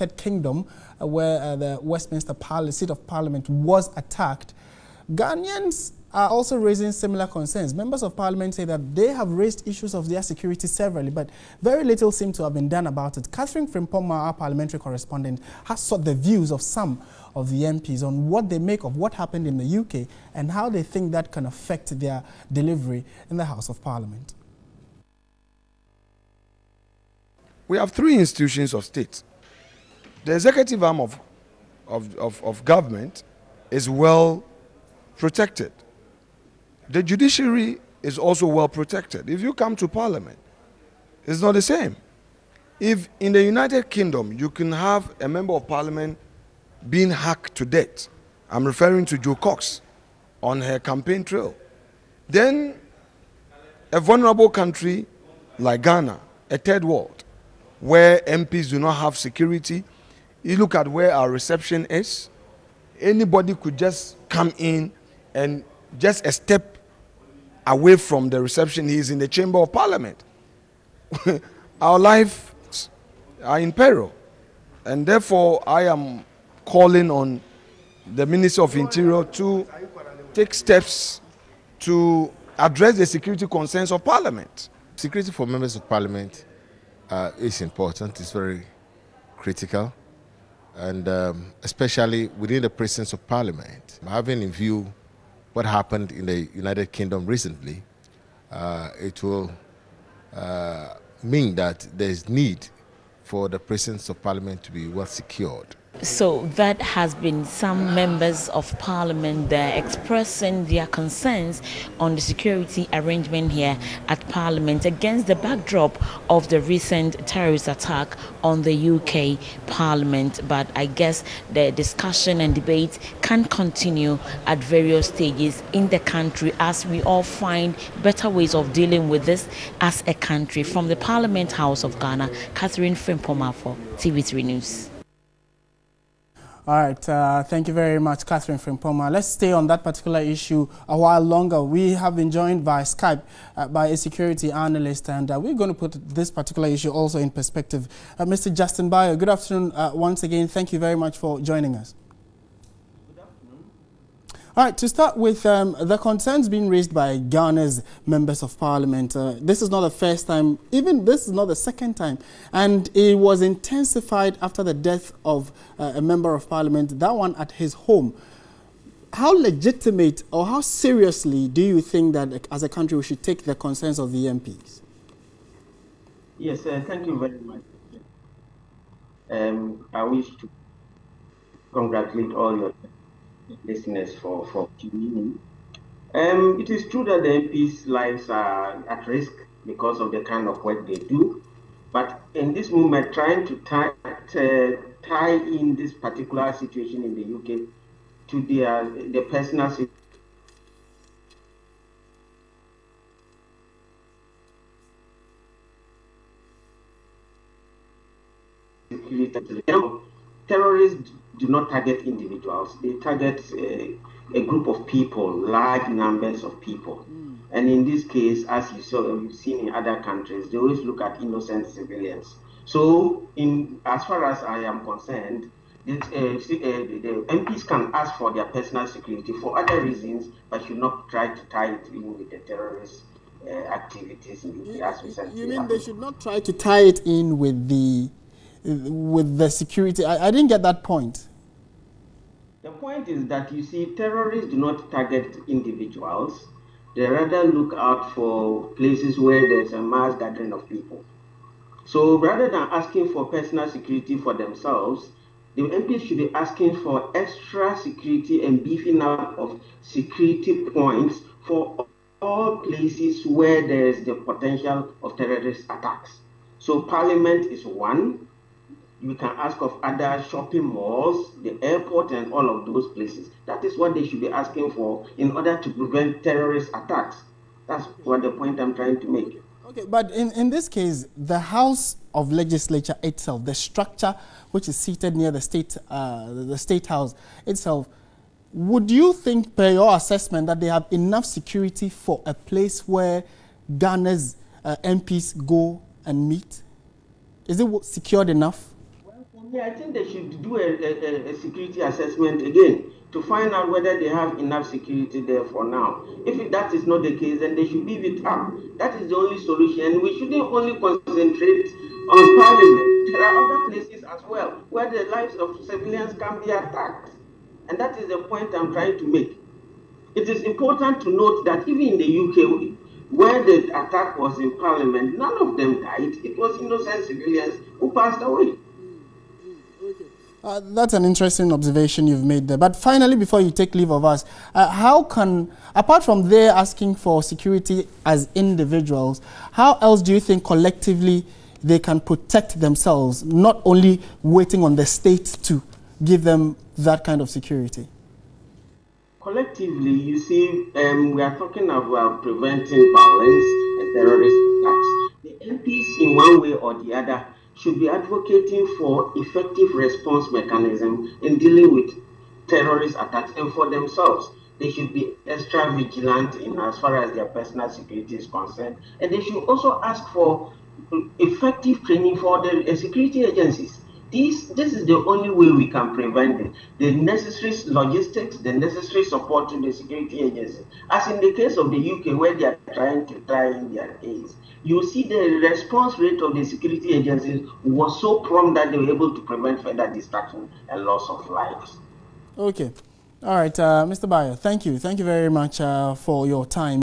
United Kingdom, where the Westminster seat of Parliament was attacked. Ghanaians are also raising similar concerns. Members of Parliament say that they have raised issues of their security severally, but very little seems to have been done about it. Catherine Frimpong, our parliamentary correspondent, has sought the views of some of the MPs on what they make of what happened in the UK and how they think that can affect their delivery in the House of Parliament. We have three institutions of state. The executive arm of government is well protected. The judiciary is also well protected. If you come to Parliament, it's not the same. If in the United Kingdom you can have a member of Parliament being hacked to death, I'm referring to Jo Cox on her campaign trail, then a vulnerable country like Ghana, a third world, where MPs do not have security, you look at where our reception is, anybody could just come in and just a step away from the reception, he is in the chamber of Parliament. Our lives are in peril. And therefore, I am calling on the Minister of Interior to take steps to address the security concerns of Parliament. Security for members of Parliament is important, it's very critical, and especially within the presence of Parliament. Having in view what happened in the United Kingdom recently, it will mean that there is need for the presence of Parliament to be well secured. So that has been some members of Parliament there expressing their concerns on the security arrangement here at Parliament against the backdrop of the recent terrorist attack on the UK Parliament. But I guess the discussion and debate can continue at various stages in the country as we all find better ways of dealing with this as a country. From the Parliament House of Ghana, Catherine Frimpong for TV3 News. All right, thank you very much, Catherine Frimpong. Let's stay on that particular issue a while longer. We have been joined via Skype by a security analyst, and we're going to put this particular issue also in perspective. Mr. Justin Bayo, good afternoon once again. Thank you very much for joining us. All right, to start with, the concerns being raised by Ghana's members of Parliament. This is not the first time, even this is not the second time, and it was intensified after the death of a member of Parliament, that one at his home. How legitimate or how seriously do you think that as a country we should take the concerns of the MPs? Yes, thank you very much. I wish to congratulate all your listeners for tuning in. It is true that the MPs' lives are at risk because of the kind of work they do, but in this moment, trying to tie in this particular situation in the UK to their personal security. Terrorists do not target individuals, they target a group of people, large numbers of people. And in this case, as you've seen in other countries, they always look at innocent civilians. So, as far as I am concerned, the MPs can ask for their personal security for other reasons, but should not try to tie it in with the terrorist activities in the as recently. You mean they should not try to tie it in with the security? I didn't get that point. The point is that, you see, terrorists do not target individuals. They rather look out for places where there's a mass gathering of people. So rather than asking for personal security for themselves, the MPs should be asking for extra security and beefing up of security points for all places where there is the potential of terrorist attacks. So Parliament is one. You can ask of other shopping malls, the airport, and all of those places. That is what they should be asking for in order to prevent terrorist attacks. That's what the point I'm trying to make. Okay, but in this case, the House of Legislature itself, the structure which is seated near the State House itself, would you think, per your assessment, that they have enough security for a place where Ghana's MPs go and meet? Is it secured enough? Well, for Yeah, I think they should do a security assessment again to find out whether they have enough security there for now. If that is not the case, then they should leave it up. That is the only solution. We shouldn't only concentrate on Parliament. There are other places as well where the lives of civilians can be attacked. And that is the point I'm trying to make. It is important to note that even in the UK, where the attack was in Parliament, none of them died. It was innocent civilians who passed away. That's an interesting observation you've made there. But finally, before you take leave of us, how can, apart from their asking for security as individuals, how else do you think collectively they can protect themselves, not only waiting on the state to give them that kind of security? Collectively, you see, we are talking about preventing violence and terrorist attacks. The MPs, in one way or the other, should be advocating for effective response mechanism in dealing with terrorist attacks, and for themselves, they should be extra vigilant in as far as their personal security is concerned, and they should also ask for effective training for the security agencies. This is the only way we can prevent it. The necessary logistics, the necessary support to the security agencies. As in the case of the UK, where they are trying to tie in their case, you see the response rate of the security agencies was so prompt that they were able to prevent further destruction and loss of lives. Okay. All right, Mr. Bayo, thank you. Thank you very much for your time.